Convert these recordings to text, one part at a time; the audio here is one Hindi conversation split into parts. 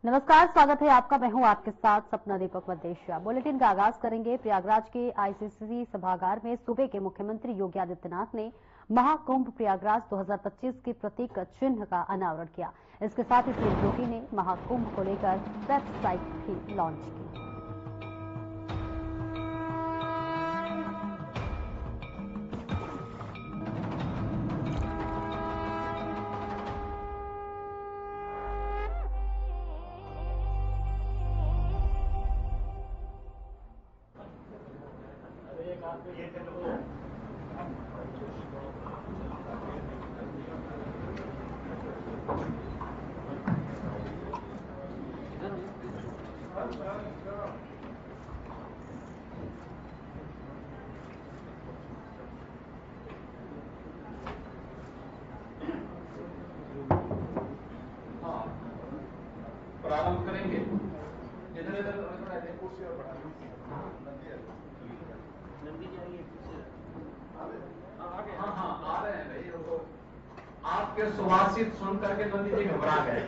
नमस्कार, स्वागत है आपका। मैं हूं आपके साथ सपना दीपक मदेशिया। बुलेटिन का आगाज करेंगे। प्रयागराज के आईसीसी सभागार में सूबे के मुख्यमंत्री योगी आदित्यनाथ ने महाकुंभ प्रयागराज 2025 के प्रतीक चिन्ह का अनावरण किया। इसके साथ ही सीएम योगी ने महाकुंभ को लेकर वेबसाइट भी लॉन्च की। प्रारंभ करेंगे। इधर इधर कुर्सी और बढ़ा नंदी जी आइए। हाँ आ रहे हैं भाई। वो आपके सुवासित सुन करके नंदी जी घबरा गए।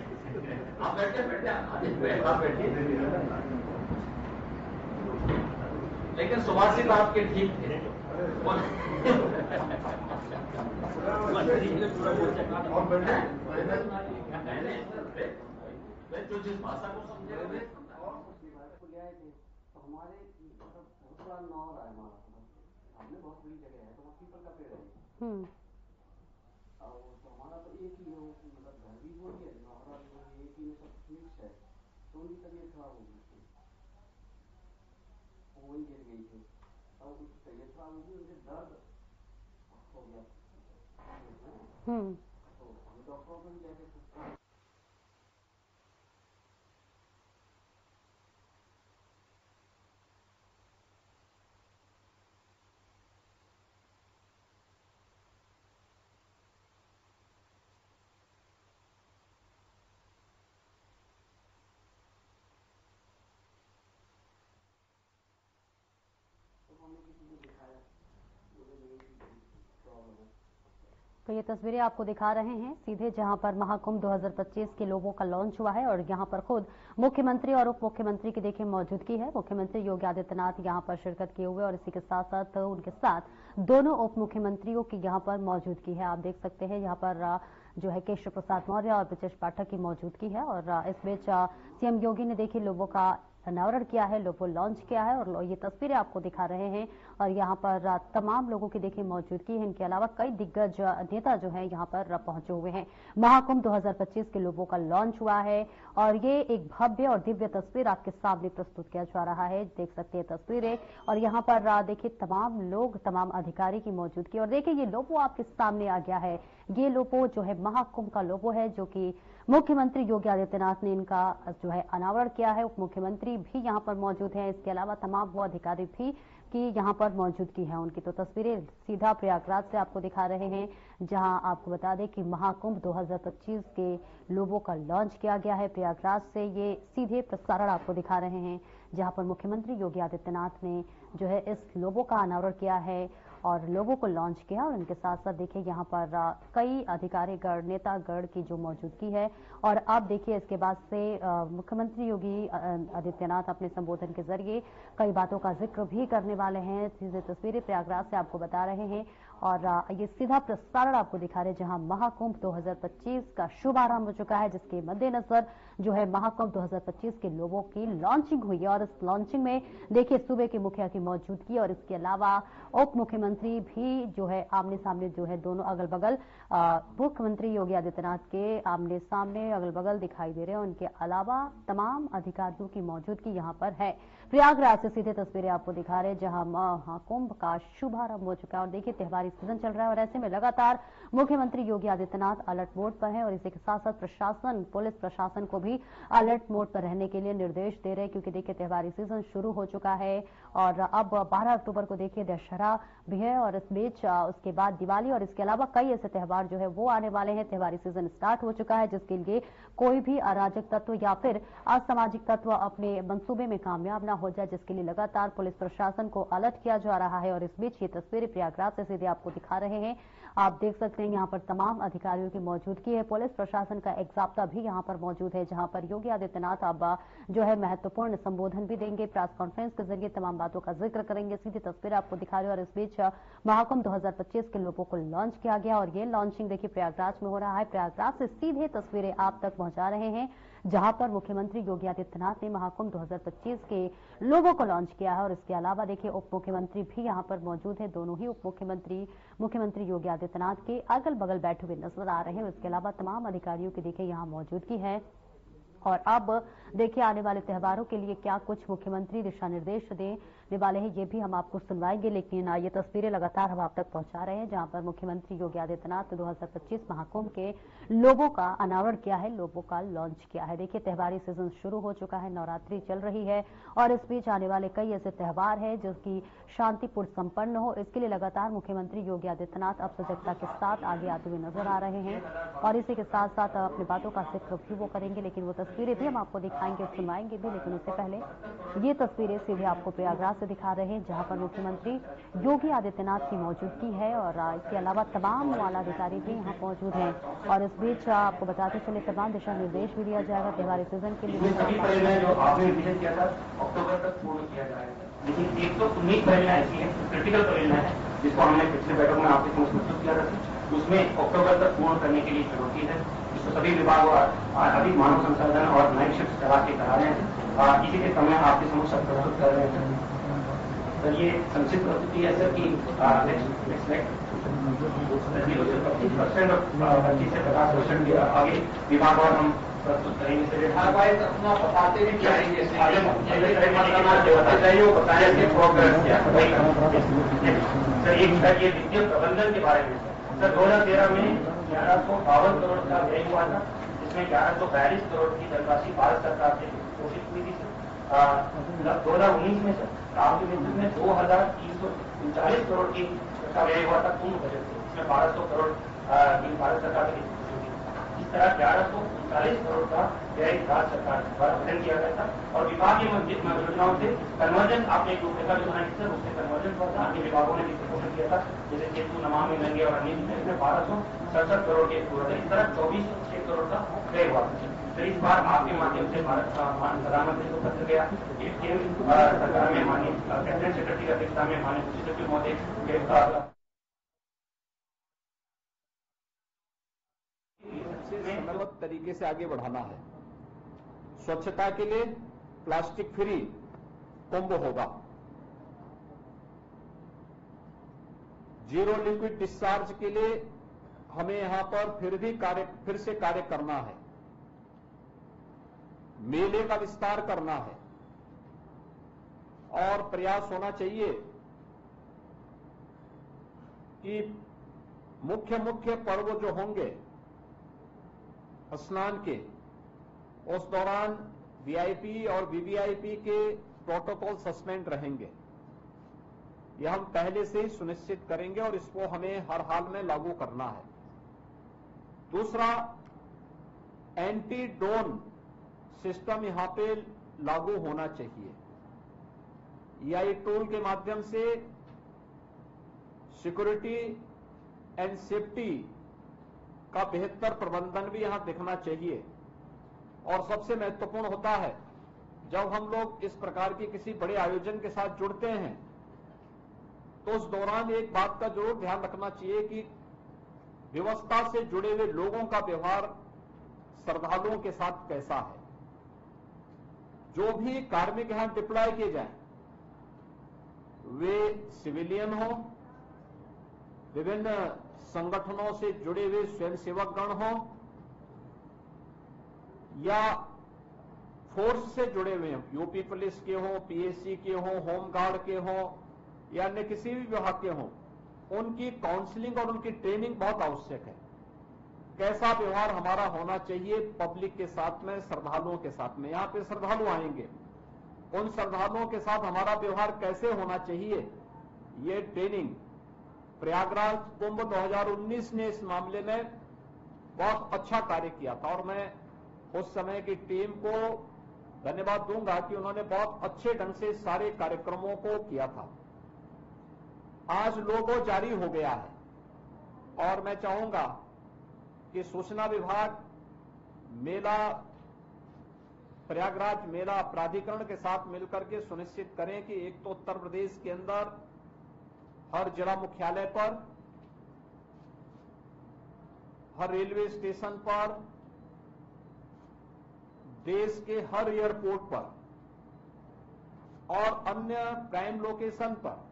आप बैठे आप बैठिए। लेकिन सुवासित आपके ठीक थे। जो जिस भाषा को समझे हुए तो हमारे बहुत बड़ा नौर है हमारा। हमने बहुत बड़ी जगह है तो वहाँ पीपल का पेड़ है। और तो हमारा तो एक ही है, मतलब घर भी वही है, नौरा भी वही, एक ही में सब मिक्स है। तो उनकी तबीयत खराब हो गई थी, वो वही गिर गई थी और उनकी तबीयत खराब हो गई, उनके दर्द हो गया। तो हम डॉक्टरों को भी जाके तो ये तस्वीरें आपको दिखा रहे हैं सीधे जहां पर महाकुंभ 2025 के लोगों का लॉन्च हुआ है और यहां पर खुद मुख्यमंत्री और उप मुख्यमंत्री की देखिए मौजूदगी है। मुख्यमंत्री योगी आदित्यनाथ यहां पर शिरकत किए हुए और इसी के साथ साथ उनके साथ दोनों उप मुख्यमंत्रियों की यहां पर मौजूदगी है। आप देख सकते हैं यहां पर जो है केशव प्रसाद मौर्य और ब्रजेश पाठक की मौजूदगी है और इस बीच सीएम योगी ने देखिए लोगों का अनावरण किया है, लोगो लॉन्च किया है और ये तस्वीरें आपको दिखा रहे हैं और यहाँ पर तमाम लोगों की देखिए मौजूदगी है। इनके अलावा कई दिग्गज नेता जो हैं यहाँ पर पहुंचे हुए हैं। महाकुंभ 2025 के लोगों का लॉन्च हुआ है और ये एक भव्य और दिव्य तस्वीर आपके सामने प्रस्तुत किया जा रहा है। देख सकते हैं तस्वीरें और यहाँ पर देखिए तमाम लोग, तमाम अधिकारी की मौजूदगी और देखिए ये लोगो आपके सामने आ गया है। ये लोगो जो है महाकुंभ का लोगो है जो कि मुख्यमंत्री योगी आदित्यनाथ ने इनका जो है अनावरण किया है। उप मुख्यमंत्री भी यहाँ पर मौजूद हैं। इसके अलावा तमाम वो अधिकारी भी की यहाँ पर मौजूदगी है उनकी। तो तस्वीरें सीधा प्रयागराज से आपको दिखा रहे हैं जहां आपको बता दें कि महाकुंभ 2025 के लोगों का लॉन्च किया गया है। प्रयागराज से ये सीधे प्रसारण आपको दिखा रहे हैं जहां पर मुख्यमंत्री योगी आदित्यनाथ ने जो है इस लोगो का अनावरण किया है और लोगों को लॉन्च किया और इनके साथ साथ देखिए यहाँ पर कई अधिकारी गण, नेता गण की जो मौजूदगी है और आप देखिए इसके बाद से मुख्यमंत्री योगी आदित्यनाथ अपने संबोधन के जरिए कई बातों का जिक्र भी करने वाले हैं। सीधे तस्वीरें प्रयागराज से आपको बता रहे हैं और ये सीधा प्रसारण आपको दिखा रहे हैं जहां महाकुंभ 2025 का शुभारंभ हो चुका है, जिसके मद्देनजर जो है महाकुंभ 2025 के लोगों की लॉन्चिंग हुई है और इस लॉन्चिंग में देखिए सूबे के मुखिया की मौजूदगी और इसके अलावा उप मुख्यमंत्री भी जो है आमने सामने जो है दोनों अगल बगल मुख्यमंत्री योगी आदित्यनाथ के आमने सामने अगल बगल दिखाई दे रहे हैं। उनके अलावा तमाम अधिकारियों की मौजूदगी यहाँ पर है। प्रयागराज से सीधे तस्वीरें आपको दिखा रहे हैं जहां महाकुंभ का शुभारंभ हो चुका है और देखिए त्योहारी सीजन चल रहा है और ऐसे में लगातार मुख्यमंत्री योगी आदित्यनाथ अलर्ट मोड पर हैं और इसी के साथ साथ प्रशासन, पुलिस प्रशासन को भी अलर्ट मोड पर रहने के लिए निर्देश दे रहे हैं क्योंकि देखिए त्योहारी सीजन शुरू हो चुका है और अब 12 अक्टूबर को देखिए दशहरा भी है और इस बीच उसके बाद दिवाली और इसके अलावा कई ऐसे त्योहार जो है वो आने वाले हैं। त्योहारी सीजन स्टार्ट हो चुका है जिसके लिए कोई भी अराजक तत्व या फिर असामाजिक तत्व अपने मंसूबे में कामयाब न हो जाए, जिसके लिए लगातार पुलिस प्रशासन को अलर्ट किया जा रहा है और इस बीच ये तस्वीरें प्रयागराज से सीधे आपको दिखा रहे हैं। आप देख सकते हैं यहाँ पर तमाम अधिकारियों की मौजूदगी है। पुलिस प्रशासन का एक जाब्ता भी यहाँ पर मौजूद है, जहाँ पर योगी आदित्यनाथ अब जो है महत्वपूर्ण संबोधन भी देंगे। प्रेस कॉन्फ्रेंस के जरिए तमाम बातों का जिक्र करेंगे। सीधी तस्वीर आपको दिखा रहे हैं। और इस बीच महाकुंभ 2025 के लोगों को लॉन्च किया गया और ये लॉन्चिंग देखिए प्रयागराज में हो रहा है। प्रयागराज से सीधे तस्वीरें आप तक पहुंचा रहे हैं, जहां पर मुख्यमंत्री योगी आदित्यनाथ ने महाकुंभ 2025 के लोगों को लॉन्च किया है। और इसके अलावा देखिए उप मुख्यमंत्री भी यहां पर मौजूद है। दोनों ही उप मुख्यमंत्री योगी आदित्यनाथ के अगल बगल बैठे हुए नजर आ रहे हैं। इसके अलावा तमाम अधिकारियों की देखिए यहां मौजूदगी है। और अब देखिए आने वाले त्योहारों के लिए क्या कुछ मुख्यमंत्री दिशा निर्देश देने वाले हैं, ये भी हम आपको सुनवाएंगे। लेकिन ये तस्वीरें लगातार हम आप तक पहुंचा रहे हैं, जहां पर मुख्यमंत्री योगी आदित्यनाथ ने 2025 महाकुंभ के लोगों का अनावरण किया है, लोगों का लॉन्च किया है। देखिए त्योहारी सीजन शुरू हो चुका है, नवरात्रि चल रही है और इस बीच आने वाले कई ऐसे त्योहार है जिसकी शांतिपूर्ण संपन्न हो, इसके लिए लगातार मुख्यमंत्री योगी आदित्यनाथ अब सजगता के साथ आगे आते हुए नजर आ रहे हैं। और इसी के साथ साथ अपनी बातों का जिक्र भी वो करेंगे, लेकिन वो तस्वीरें भी हम आपको दिखाएंगे, सुनवाएंगे भी। लेकिन उससे पहले ये तस्वीरें सीधे आपको प्रयागराज से दिखा रहे हैं, जहां पर मुख्यमंत्री योगी आदित्यनाथ की मौजूदगी है और इसके अलावा तमाम आला अधिकारी भी यहाँ मौजूद हैं। और इस बीच आपको बताते चले तमाम दिशा निर्देश भी दिया जाएगा त्योहारी सीजन के लिए। सभी परियोजनाएं जो आपने विजन किया था अक्टूबर तक पूर्ण किया जाएगा, लेकिन 119 परियोजनाएं ऐसी हैं क्रिटिकल परियोजनाएं हैं जिसको हमने पिछले बैठक में आपके समक्ष प्रस्तुत किया था, उसमें अक्टूबर तक पूर्ण करने के लिए चुनौती है, जिसको सभी विभाग और अधिक मानव संसाधन और नाइट शिफ्ट चला के करा रहे हैं। इसी के समय आपके समक्ष प्रस्तुत कर रहे हैं। सर ये संक्षिप्त प्रस्तुति है सर की 25% से 50% के आगे विभाग और हम प्रस्तुत करेंगे। सर अपना बताते भी क्या है, जैसे बताया कि प्रोग्रेस क्या सर। एक सर ये वित्तीय प्रबंधन के बारे में सर 2013 में 1152 करोड़ का व्यय हुआ था, जिसमें 1142 करोड़ की धनराशि भारत सरकार से घोषित हुई थी सर। 2019 में सर आपके नेतृत्व में 2339 करोड़ की का व्यय हुआ था पूर्ण बजट से, इसमें 1200 करोड़ की भारत सरकार की। इस तरह 1139 करोड़ का व्यय राज्य सरकार द्वारा वहन किया गया था। और विभागीय योजनाओं से कन्वर्जन आपने एक रूपरेखा जो बनाई सर, उससे कन्वर्जन हुआ था। अन्य विभागों ने भी सपोर्ट किया था, जैसे सेतु, नमामि गंगे और अन्य इसमें 1267 करोड़ के हुआ था। इस तरह 24 करोड़ का व्यय हुआ था। तो इस बार आपके माध्यम से भारत प्रधानमंत्री को पत्र गया, सरकार में माननीय कैबिनेट सेक्रेटरी की अध्यक्षता में माननीय मुख्य सचिव महोदय समयबद्ध तरीके से आगे बढ़ाना है। स्वच्छता के लिए प्लास्टिक फ्री कुंभ होगा, जीरो लिक्विड डिस्चार्ज के लिए हमें यहां पर फिर से कार्य करना है, मेले का विस्तार करना है और प्रयास होना चाहिए कि मुख्य पर्व जो होंगे स्नान के, उस दौरान वीआईपी और वीवीआईपी के प्रोटोकॉल सस्पेंड रहेंगे। यह हम पहले से ही सुनिश्चित करेंगे और इसको हमें हर हाल में लागू करना है। दूसरा, एंटी ड्रोन सिस्टम यहां पे लागू होना चाहिए। EI टूल के माध्यम से सिक्योरिटी एंड सेफ्टी का बेहतर प्रबंधन भी यहां दिखना चाहिए। और सबसे महत्वपूर्ण होता है, जब हम लोग इस प्रकार की किसी बड़े आयोजन के साथ जुड़ते हैं तो उस दौरान एक बात का जरूर ध्यान रखना चाहिए कि व्यवस्था से जुड़े हुए लोगों का व्यवहार श्रद्धालुओं के साथ कैसा है। जो भी कार्मिक यहां डिप्लॉय किए जाएं, वे सिविलियन हो, विभिन्न संगठनों से जुड़े हुए स्वयंसेवक गण हो या फोर्स से जुड़े हुए हो, यूपी पुलिस के हो, पीएससी के हो, होमगार्ड के हो या अन्य किसी भी विभाग के हो, उनकी काउंसलिंग और उनकी ट्रेनिंग बहुत आवश्यक है। कैसा व्यवहार हमारा होना चाहिए पब्लिक के साथ में, श्रद्धालुओं के साथ में। यहां पे श्रद्धालु आएंगे, उन श्रद्धालुओं के साथ हमारा व्यवहार कैसे होना चाहिए, ये ट्रेनिंग प्रयागराज कुंभ 2019 ने इस मामले में बहुत अच्छा कार्य किया था और मैं उस समय की टीम को धन्यवाद दूंगा कि उन्होंने बहुत अच्छे ढंग से सारे कार्यक्रमों को किया था। आज लोगो जारी हो गया है और मैं चाहूंगा कि सूचना विभाग मेला प्रयागराज मेला प्राधिकरण के साथ मिलकर के सुनिश्चित करें कि एक तो उत्तर प्रदेश के अंदर हर जिला मुख्यालय पर, हर रेलवे स्टेशन पर, देश के हर एयरपोर्ट पर और अन्य प्राइम लोकेशन पर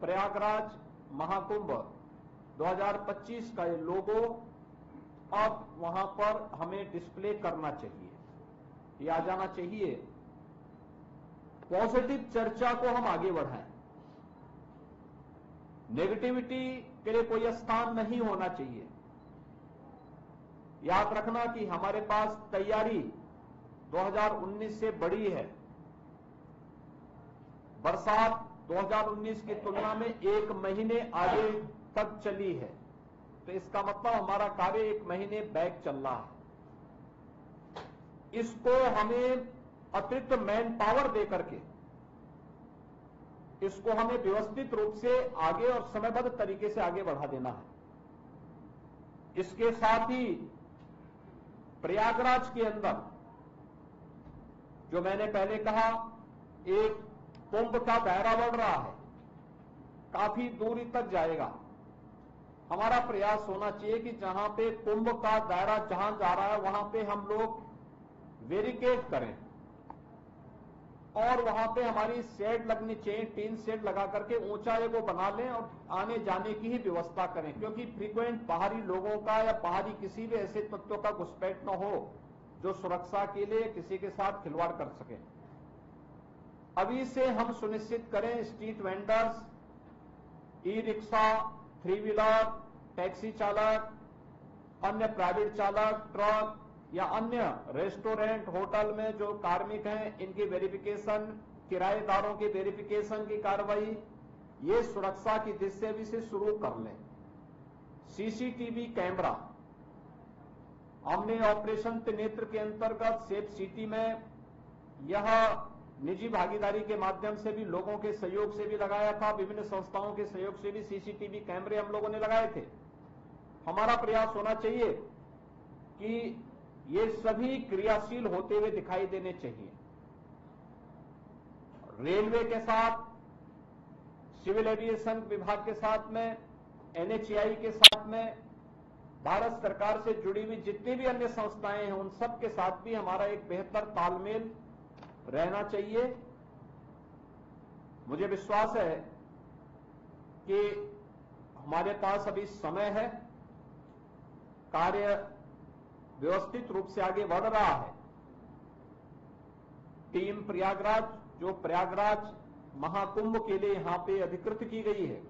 प्रयागराज महाकुंभ 2025 का ये लोगो अब वहां पर हमें डिस्प्ले करना चाहिए, ये आ जाना चाहिए। पॉजिटिव चर्चा को हम आगे बढ़ाएं, नेगेटिविटी के लिए कोई स्थान नहीं होना चाहिए। याद रखना कि हमारे पास तैयारी 2019 से बड़ी है। बरसात 2019 की तुलना में 1 महीने आगे तक चली है, तो इसका मतलब हमारा कार्य 1 महीने बैक चल रहा है। इसको हमें अतिरिक्त मैन पावर देकर के इसको हमें व्यवस्थित रूप से आगे और समयबद्ध तरीके से आगे बढ़ा देना है। इसके साथ ही प्रयागराज के अंदर जो मैंने पहले कहा, एक कुंभ का दायरा बढ़ रहा है, काफी दूरी तक जाएगा। हमारा प्रयास होना चाहिए कि जहां पे कुंभ का दायरा जहां जा रहा है वहां पे हम लोग वेरिकेड करें और वहां पे हमारी शेड लगनी चाहिए, टीन शेड लगा करके ऊंचाई को बना लें और आने जाने की ही व्यवस्था करें, क्योंकि फ्रीक्वेंट बाहरी लोगों का या बाहरी किसी भी ऐसे तत्वों का घुसपैठ न हो जो सुरक्षा के लिए किसी के साथ खिलवाड़ कर सके। अभी से हम सुनिश्चित करें street vendors, e rickshaw, 3 wheeler, taxi चालक, अन्य प्राइवेट चालक, ट्रक या अन्य रेस्टोरेंट, होटल में जो कार्मिक हैं, इनकी वेरिफिकेशन, किराएदारों की वेरिफिकेशन की कार्रवाई, ये सुरक्षा की दृष्टि से शुरू कर लें। सीसीटीवी कैमरा हमने ऑपरेशन त्रिनेत्र के अंतर्गत सेफ सिटी में यह निजी भागीदारी के माध्यम से भी, लोगों के सहयोग से भी लगाया था, विभिन्न संस्थाओं के सहयोग से भी सीसीटीवी कैमरे हम लोगों ने लगाए थे। हमारा प्रयास होना चाहिए कि ये सभी क्रियाशील होते हुए दिखाई देने चाहिए। रेलवे के साथ, सिविल एविएशन विभाग के साथ में, एनएचएआई के साथ में, भारत सरकार से जुड़ी हुई जितनी भी अन्य संस्थाएं हैं उन सब के साथ भी हमारा एक बेहतर तालमेल रहना चाहिए। मुझे विश्वास है कि हमारे पास अभी समय है, कार्य व्यवस्थित रूप से आगे बढ़ रहा है। टीम प्रयागराज, जो प्रयागराज महाकुंभ के लिए यहां पे अधिकृत की गई है,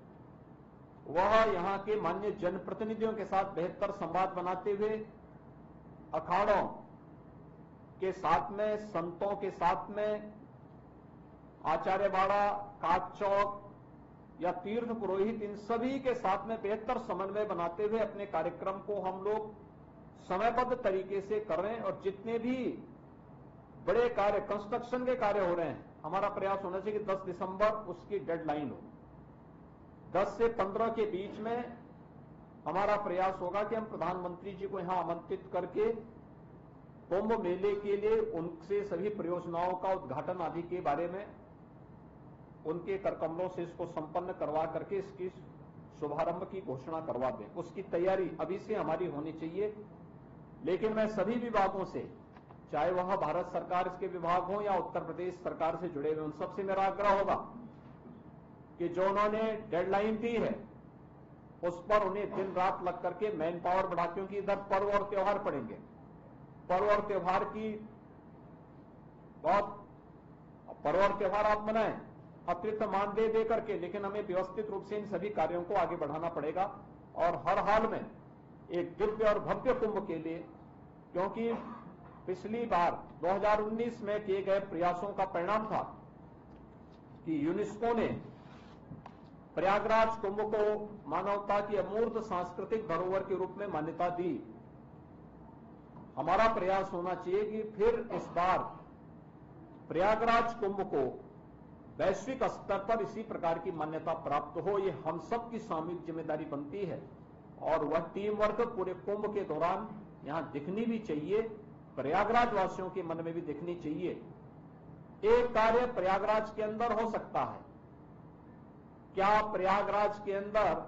वह यहां के माननीय जनप्रतिनिधियों के साथ बेहतर संवाद बनाते हुए अखाड़ों के साथ में, संतों के साथ में, आचार्यवाड़ा, काक चौक या तीर्थ पुरोहित, इन सभी के साथ में बेहतर समन्वय बनाते हुए अपने कार्यक्रम को हम लोग समयबद्ध तरीके से कर रहे हैं। और जितने भी बड़े कार्य, कंस्ट्रक्शन के कार्य हो रहे हैं, हमारा प्रयास होना चाहिए कि 10 दिसंबर उसकी डेडलाइन हो। 10 से 15 के बीच में हमारा प्रयास होगा कि हम प्रधानमंत्री जी को यहां आमंत्रित करके कुंभ मेले के लिए उनसे सभी परियोजनाओं का उद्घाटन आदि के बारे में उनके करकमलों से इसको संपन्न करवा करके इसकी शुभारंभ की घोषणा करवा दें। उसकी तैयारी अभी से हमारी होनी चाहिए। लेकिन मैं सभी विभागों से, चाहे वह भारत सरकार के विभाग हो या उत्तर प्रदेश सरकार से जुड़े हुए, उन सबसे मेरा आग्रह होगा कि जो उन्होंने डेडलाइन दी है उस पर उन्हें दिन रात लग करके मैन पावर बढ़ा, क्योंकि इधर पर्व और त्योहार पड़ेंगे। पर्व और त्योहार की बहुत, पर्व और त्योहार आप मनाएं अतिरिक्त मानदेय दे करके, लेकिन हमें व्यवस्थित रूप से इन सभी कार्यों को आगे बढ़ाना पड़ेगा और हर हाल में एक दिव्य और भव्य कुंभ के लिए, क्योंकि पिछली बार 2019 में किए गए प्रयासों का परिणाम था कि यूनेस्को ने प्रयागराज कुंभ को मानवता की अमूर्त सांस्कृतिक धरोहर के रूप में मान्यता दी। हमारा प्रयास होना चाहिए कि फिर इस बार प्रयागराज कुंभ को वैश्विक स्तर पर इसी प्रकार की मान्यता प्राप्त हो, ये हम सब की सामूहिक जिम्मेदारी बनती है और वह टीम वर्क पूरे कुंभ के दौरान यहां दिखनी भी चाहिए, प्रयागराज वासियों के मन में भी दिखनी चाहिए। एक कार्य प्रयागराज के अंदर हो सकता है, क्या प्रयागराज के अंदर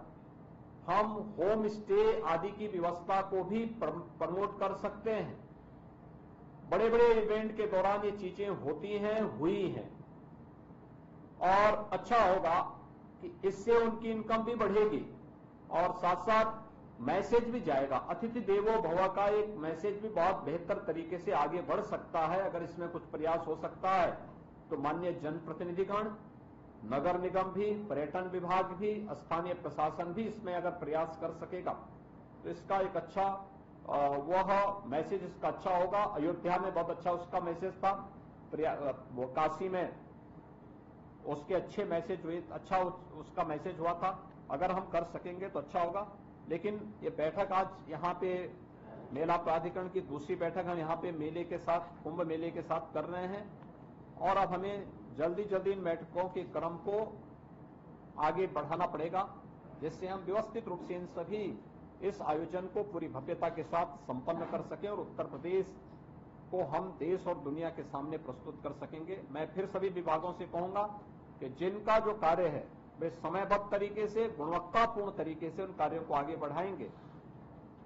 हम होम स्टे आदि की व्यवस्था को भी प्रमोट कर सकते हैं? बड़े बड़े इवेंट के दौरान ये चीजें होती हैं, हुई हैं, और अच्छा होगा कि इससे उनकी इनकम भी बढ़ेगी और साथ साथ मैसेज भी जाएगा। अतिथि देवो भव का एक मैसेज भी बहुत बेहतर तरीके से आगे बढ़ सकता है। अगर इसमें कुछ प्रयास हो सकता है तो माननीय जनप्रतिनिधिगण, नगर निगम भी, पर्यटन विभाग भी, स्थानीय प्रशासन भी इसमें अगर प्रयास कर सकेगा तो इसका एक अच्छा वह मैसेज इसका अच्छा होगा। अयोध्या में बहुत अच्छा उसका मैसेज था, वो काशी में उसके अच्छे मैसेज हुए, अच्छा उसका मैसेज हुआ था। अगर हम कर सकेंगे तो अच्छा होगा। लेकिन ये बैठक आज यहाँ पे मेला प्राधिकरण की दूसरी बैठक हम यहाँ पे मेले के साथ, कुंभ मेले के साथ कर रहे हैं और अब हमें जल्दी जल्दी इन बैठकों के क्रम को आगे बढ़ाना पड़ेगा, जिससे हम व्यवस्थित रूप से इन सभी इस आयोजन को पूरी भव्यता के साथ संपन्न कर सकें और उत्तर प्रदेश को हम देश और दुनिया के सामने प्रस्तुत कर सकेंगे। मैं फिर सभी विभागों से कहूंगा कि जिनका जो कार्य है वे समयबद्ध तरीके से, गुणवत्तापूर्ण तरीके से उन कार्यों को आगे बढ़ाएंगे।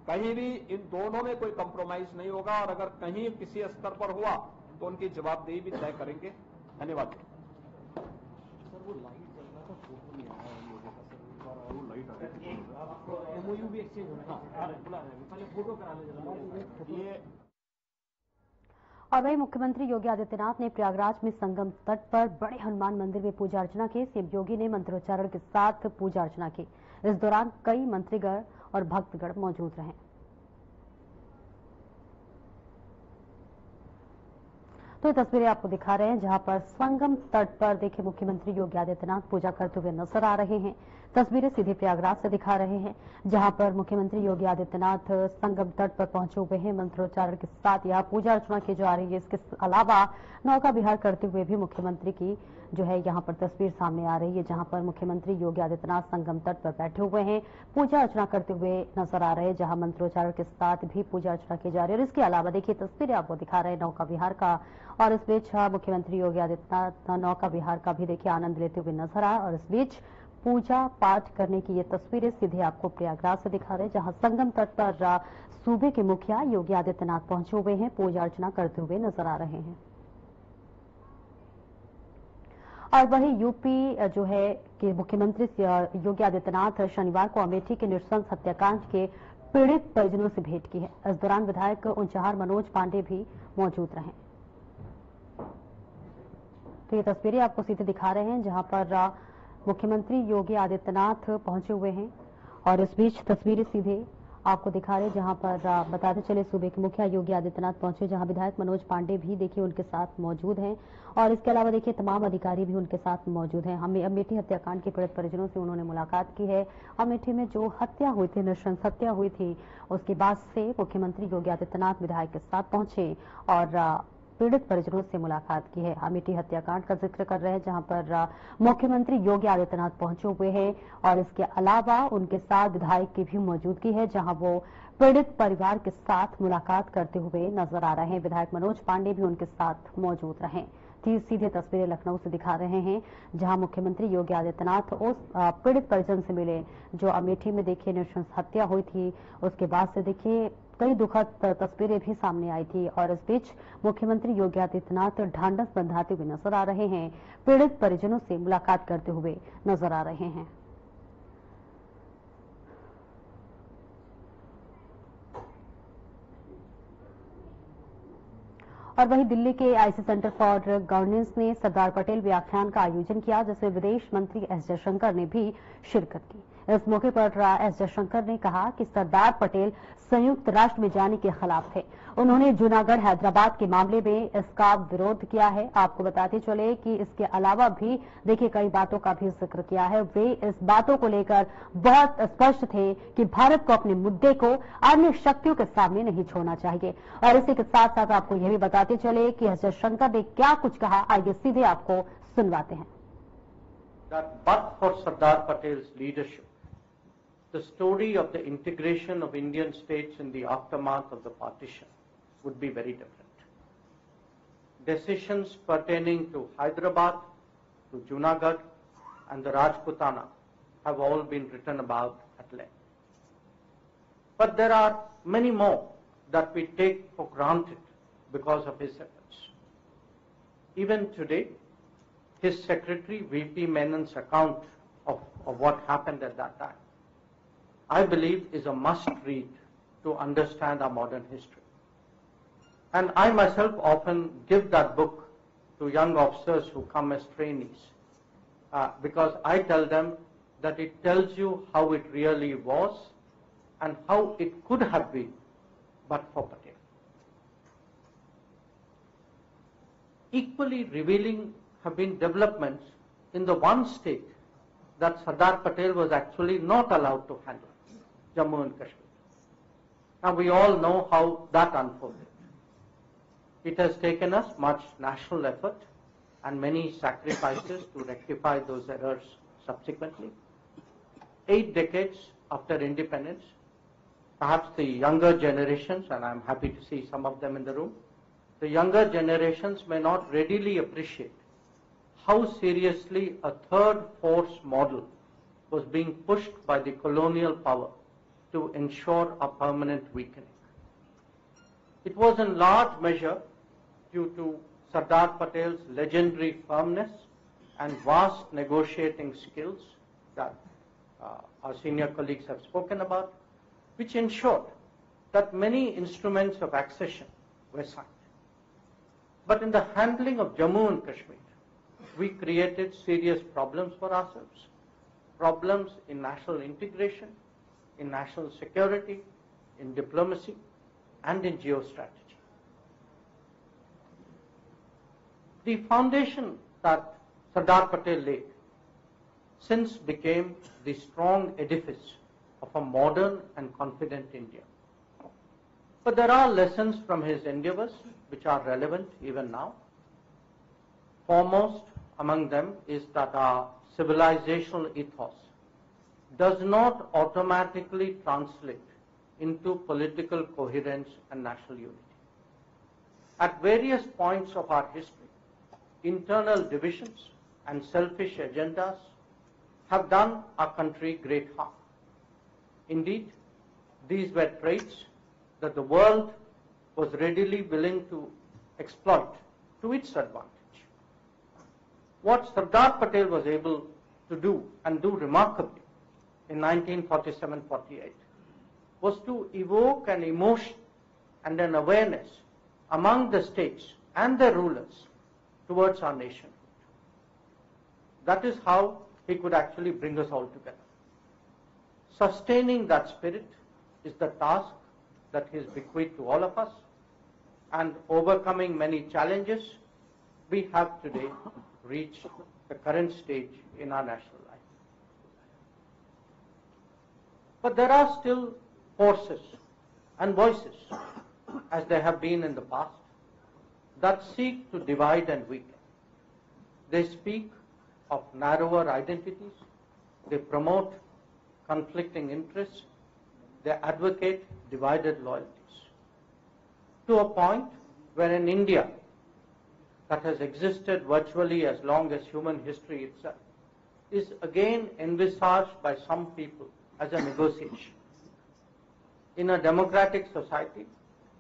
कहीं भी इन दोनों में कोई कंप्रोमाइज नहीं होगा और अगर कहीं किसी स्तर पर हुआ तो उनकी जवाबदेही भी तय करेंगे। धन्यवाद। सर वो लाइट चल रहा था, फोटो नहीं आया है लोगों का सर, वो लाइट आ रही है, आपको एमओयू भी एक्सचेंज होना है, बुला रहे हैं, पहले फोटो करा ले जरा ये। और वही मुख्यमंत्री योगी आदित्यनाथ ने प्रयागराज में संगम तट पर बड़े हनुमान मंदिर में पूजा अर्चना की। सीएम योगी ने मंत्रोच्चारण के साथ पूजा अर्चना की। इस दौरान कई मंत्रीगण और भक्तगण मौजूद रहे। तो ये तस्वीरें आपको दिखा रहे हैं जहां पर संगम तट पर देखिए मुख्यमंत्री योगी आदित्यनाथ पूजा करते हुए नजर आ रहे हैं। तस्वीरें सीधे प्रयागराज से दिखा रहे हैं जहां पर मुख्यमंत्री योगी आदित्यनाथ संगम तट पर पहुंचे हुए हैं। मंत्रोच्चारण के साथ यहां पूजा अर्चना की जा रही है। इसके अलावा नौका विहार करते हुए भी मुख्यमंत्री की जो है यहां पर तस्वीर सामने आ रही है, जहां पर मुख्यमंत्री योगी आदित्यनाथ संगम तट पर बैठे हुए हैं, पूजा अर्चना करते हुए नजर आ रहे हैं, जहां मंत्रोच्चारण के साथ भी पूजा अर्चना की जा रही है। और इसके अलावा देखिए तस्वीरें आपको दिखा रहे हैं नौका विहार का, और इस बीच मुख्यमंत्री योगी आदित्यनाथ नौका विहार का भी देखिए आनंद लेते हुए नजर आए। और इस बीच पूजा पाठ करने की ये तस्वीरें सीधे आपको प्रयागराज से दिखा रहे हैं, जहां संगम तट पर सूबे के मुखिया योगी आदित्यनाथ पहुंचे हुए हैं, पूजा अर्चना करते हुए नजर आ रहे हैं। और वहीं यूपी जो है कि मुख्यमंत्री योगी आदित्यनाथ शनिवार को अमेठी के नृशंस हत्याकांड के पीड़ित परिजनों से भेंट की है। इस दौरान विधायक ऊंचाहार मनोज पांडे भी मौजूद रहे। तो ये तस्वीरें आपको सीधे दिखा रहे हैं जहां पर मुख्यमंत्री योगी आदित्यनाथ पहुंचे हुए हैं। और इस बीच तस्वीरें सीधे आपको दिखा रहे हैं जहां पर बताते चले सूबे के मुखिया योगी आदित्यनाथ पहुंचे, जहां विधायक मनोज पांडे भी देखिए उनके साथ मौजूद हैं। और इसके अलावा देखिए तमाम अधिकारी भी उनके साथ मौजूद हैं। हमें अमेठी हत्याकांड के पीड़ित परिजनों से उन्होंने मुलाकात की है। अमेठी में जो हत्या हुई थी, नृशंस हत्या हुई थी, उसके बाद से मुख्यमंत्री योगी आदित्यनाथ विधायक के साथ पहुंचे और पीड़ित परिजनों से मुलाकात की है। अमेठी हत्याकांड का जिक्र कर रहे हैं जहां पर मुख्यमंत्री योगी आदित्यनाथ पहुंचे हुए हैं। और इसके अलावा उनके साथ विधायक की भी मौजूदगी है, जहां वो पीड़ित परिवार के साथ मुलाकात करते हुए नजर आ रहे हैं। विधायक मनोज पांडे भी उनके साथ मौजूद रहे। सीधे तस्वीरें लखनऊ से दिखा रहे हैं जहां मुख्यमंत्री योगी आदित्यनाथ उस पीड़ित परिजन से मिले जो अमेठी में देखिए नृशंस हत्या हुई थी। उसके बाद से देखिए कई दुखद तस्वीरें भी सामने आई थी। और इस बीच मुख्यमंत्री योगी आदित्यनाथ ढांढस बंधाते हुए नजर आ रहे हैं, पीड़ित परिजनों से मुलाकात करते हुए नजर आ रहे हैं। और वहीं दिल्ली के आईसी सेंटर फॉर गवर्नेंस ने सरदार पटेल व्याख्यान का आयोजन किया, जिसमें विदेश मंत्री एस जयशंकर ने भी शिरकत की। इस मौके पर एस जयशंकर ने कहा कि सरदार पटेल संयुक्त राष्ट्र में जाने के खिलाफ थे। उन्होंने जूनागढ़ हैदराबाद के मामले में इसका विरोध किया है। आपको बताते चले कि इसके अलावा भी देखिए कई बातों का भी जिक्र किया है। वे इस बातों को लेकर बहुत स्पष्ट थे कि भारत को अपने मुद्दे को अन्य शक्तियों के सामने नहीं छोड़ना चाहिए। और इसी के साथ साथ आपको यह भी बताते चले कि एस जयशंकर ने क्या कुछ कहा, आइए सीधे आपको सुनवाते हैं। that but for Sardar Patel's leadership, the story of the integration of Indian states in the aftermath of the partition would be very different. Decisions pertaining to Hyderabad, to Junagadh, and the Rajputana have all been written about at length. But there are many more that we take for granted because of his efforts. Even today, his secretary, V.P. Menon's account of what happened at that time, I believe is a must-read to understand our modern history. And I myself often give that book to young officers who come as trainees because I tell them that it tells you how it really was and how it could have been but for Patel. Equally revealing have been developments in the one state that Sardar Patel was actually not allowed to handle, Jammu and Kashmir. Now we all know how that unfolded. It has taken us much national effort and many sacrifices to rectify those errors subsequently. 8 decades after independence, perhaps the younger generations, and I'm happy to see some of them in the room, the younger generations may not readily appreciate how seriously a third force model was being pushed by the colonial power to ensure a permanent weakening. It was in large measure due to Sardar Patel's legendary firmness and vast negotiating skills that our senior colleagues have spoken about, which ensured that many instruments of accession were signed. But in the handling of Jammu and Kashmir, we created serious problems for ourselves, problems in national integration, in national security, in diplomacy, and in geostrategy. The foundation that Sardar Patel laid since became the strong edifice of a modern and confident India. But there are lessons from his endeavors which are relevant even now. Foremost among them is that our civilizational ethos does not automatically translate into political coherence and national unity. At various points of our history, internal divisions and selfish agendas have done our country great harm. Indeed, these were traits that the world was readily willing to exploit to its advantage. What Sardar Patel was able to do, and do remarkably, in 1947-48 was to evoke an emotion and an awareness among the states and their rulers towards our nationhood. That is how he could actually bring us all together. Sustaining that spirit is the task that he has bequeathed to all of us, and overcoming many challenges, we have today reached the current stage in our national life. But there are still forces and voices, as there have been in the past, that seek to divide and weaken. They speak of narrower identities, they promote conflicting interests, they advocate divided loyalties. To a point where in India, that has existed virtually as long as human history itself, is again envisaged by some people as a negotiation. In a democratic society,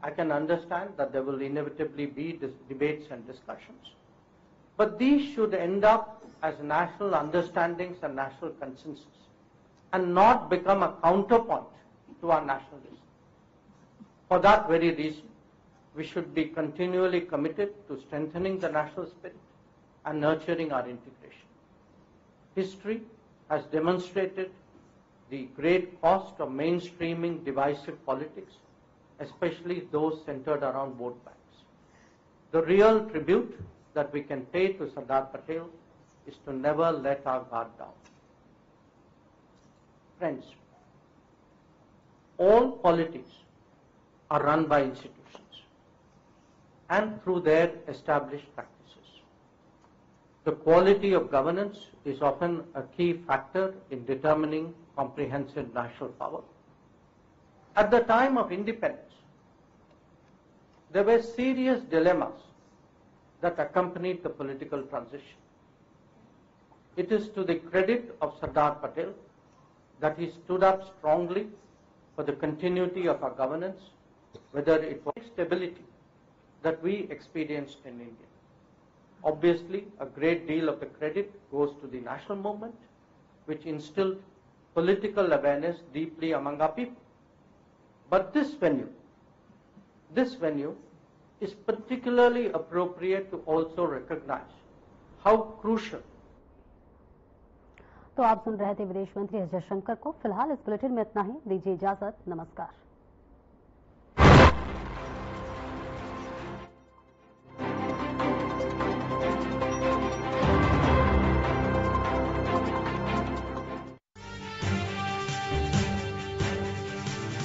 I can understand that there will inevitably be debates and discussions. But these should end up as national understandings and national consensus, and not become a counterpoint to our nationalism. For that very reason, we should be continually committed to strengthening the national spirit and nurturing our integration. History has demonstrated the great cost of mainstreaming divisive politics, especially those centered around vote banks. The real tribute that we can pay to Sardar Patel is to never let our guard down. Friends, all politics are run by institutions and through their established practices. The quality of governance is often a key factor in determining comprehensive national power. At the time of independence, there were serious dilemmas that accompanied the political transition. It is to the credit of Sardar Patel that he stood up strongly for the continuity of our governance, whether it was stability that we experienced in India. Obviously, a great deal of the credit goes to the national movement, which instilled political awareness deeply among our people. But this venue is particularly appropriate to also recognize how crucial. तो आप सुन रहे थे विदेश मंत्री एस जयशंकर को। फिलहाल इस बुलेटिन में इतना ही। दीजिए इजाजत। नमस्कार।